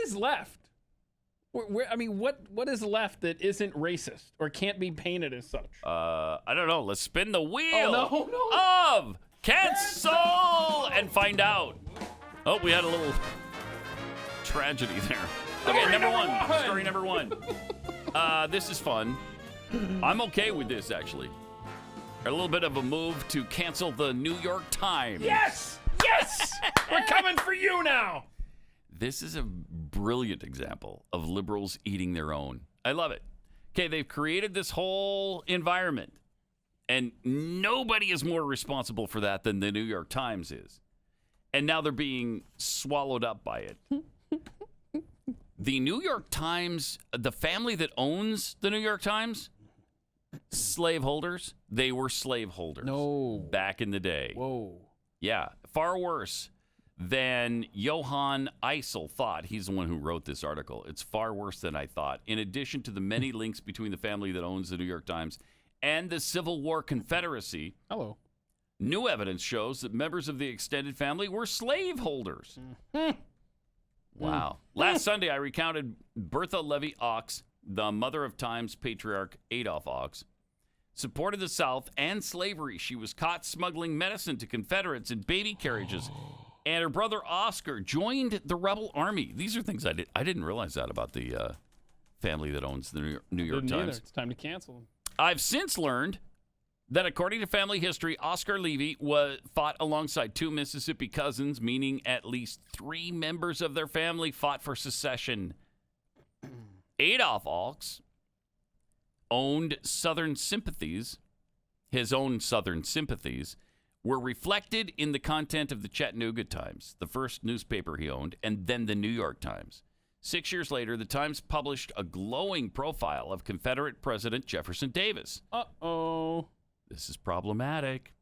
is left? I mean, what is left that isn't racist or can't be painted as such? I don't know. Let's spin the wheel no. of cancel and find out. Oh, we had a little tragedy there. Okay, Story number one. This is fun. I'm okay with this, actually. A little bit of a move to cancel the New York Times. Yes! We're coming for you now. This is a brilliant example of liberals eating their own. I love it. Okay, they've created this whole environment, and nobody is more responsible for that than the New York Times is. And now they're being swallowed up by it. The New York Times, the family that owns the New York Times, slaveholders, they were slaveholders. No. Back in the day. Whoa. Yeah, far worse than Johann Eisel thought. He's the one who wrote this article. It's far worse than I thought. In addition to the many links between the family that owns the New York Times and the Civil War Confederacy, new evidence shows that members of the extended family were slaveholders. Wow. Last Sunday, I recounted Bertha Levy Ox, the mother of Times patriarch Adolph Ox, supported the South and slavery. She was caught smuggling medicine to Confederates in baby carriages. And her brother Oscar joined the rebel army. These are things I didn't realize that about the family that owns the New York Times. It's time to cancel them. I've since learned that according to family history, Oscar Levy fought alongside two Mississippi cousins, meaning at least 3 members of their family fought for secession. Adolph Ox owned Southern sympathies. His own Southern sympathies were reflected in the content of the Chattanooga Times, the first newspaper he owned, and then the New York Times. 6 years later, the Times published a glowing profile of Confederate President Jefferson Davis. Uh-oh. This is problematic.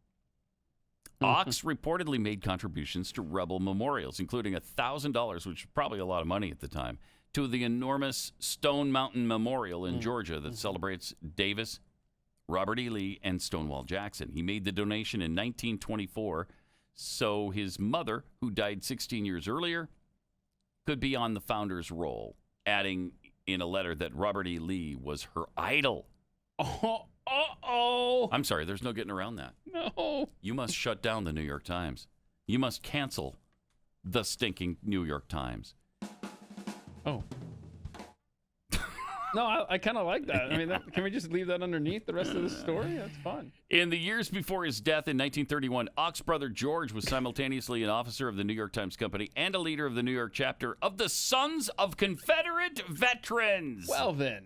Ox reportedly made contributions to rebel memorials, including $1,000, which was probably a lot of money at the time, to the enormous Stone Mountain Memorial in Georgia that celebrates Davis, Robert E. Lee, and Stonewall Jackson. He made the donation in 1924, so his mother, who died 16 years earlier, could be on the founder's roll, adding in a letter that Robert E. Lee was her idol. Uh-oh. I'm sorry, there's no getting around that. No. You must shut down the New York Times. You must cancel the stinking New York Times. Oh. No, I kind of like that. I mean, can we just leave that underneath the rest of the story? That's fun. In the years before his death in 1931, Ox's brother George was simultaneously an officer of the New York Times Company and a leader of the New York chapter of the Sons of Confederate Veterans. Well, then.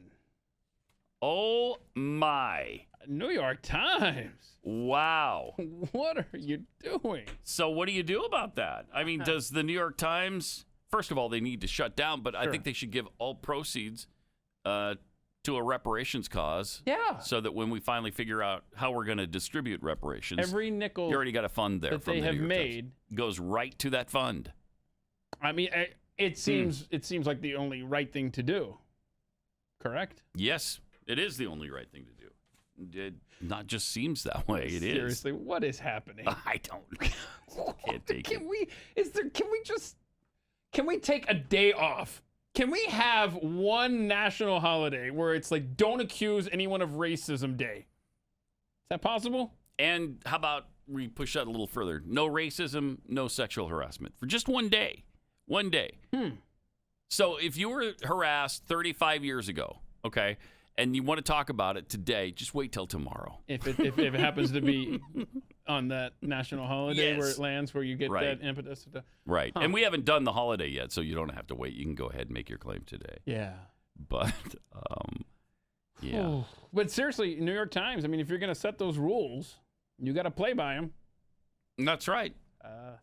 Oh, my. New York Times. Wow. What are you doing? So what do you do about that? I mean, does the New York Times, first of all, they need to shut down, but I think they should give all proceeds to a reparations cause. Yeah. So that when we finally figure out how we're going to distribute reparations, every nickel you already got a fund there that from they the have New York made Times. Goes right to that fund. I mean, it seems like the only right thing to do. Correct? Yes, it is the only right thing to do. It not just seems that way. It is. Seriously, what is happening? I don't. Can't take it. Can we take a day off? Can we have one national holiday where it's like, don't accuse anyone of racism day? Is that possible? And how about we push that a little further? No racism, no sexual harassment for just one day. One day. So if you were harassed 35 years ago, okay, and you want to talk about it today, just wait till tomorrow. If it happens to be on that national holiday where it lands, where you get that impetus. Right. And we haven't done the holiday yet, so you don't have to wait. You can go ahead and make your claim today. Yeah. But, yeah. But seriously, New York Times, I mean, if you're going to set those rules, you got to play by them. That's right.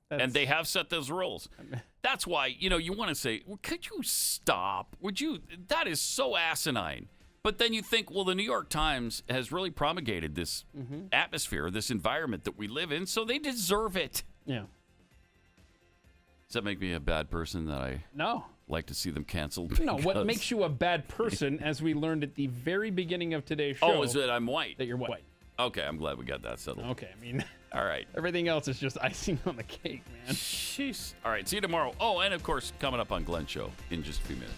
And they have set those rules. That's why, you want to say, well, could you stop? Would you? That is so asinine. But then you think, well, the New York Times has really promulgated this atmosphere, this environment that we live in, so they deserve it. Yeah. Does that make me a bad person that I like to see them canceled? No, what makes you a bad person, as we learned at the very beginning of today's show. Oh, is that I'm white? That you're white. Okay, I'm glad we got that settled. Okay, I mean... All right. Everything else is just icing on the cake, man. Jeez. All right. See you tomorrow. Oh, and of course, coming up on Glenn's show in just a few minutes.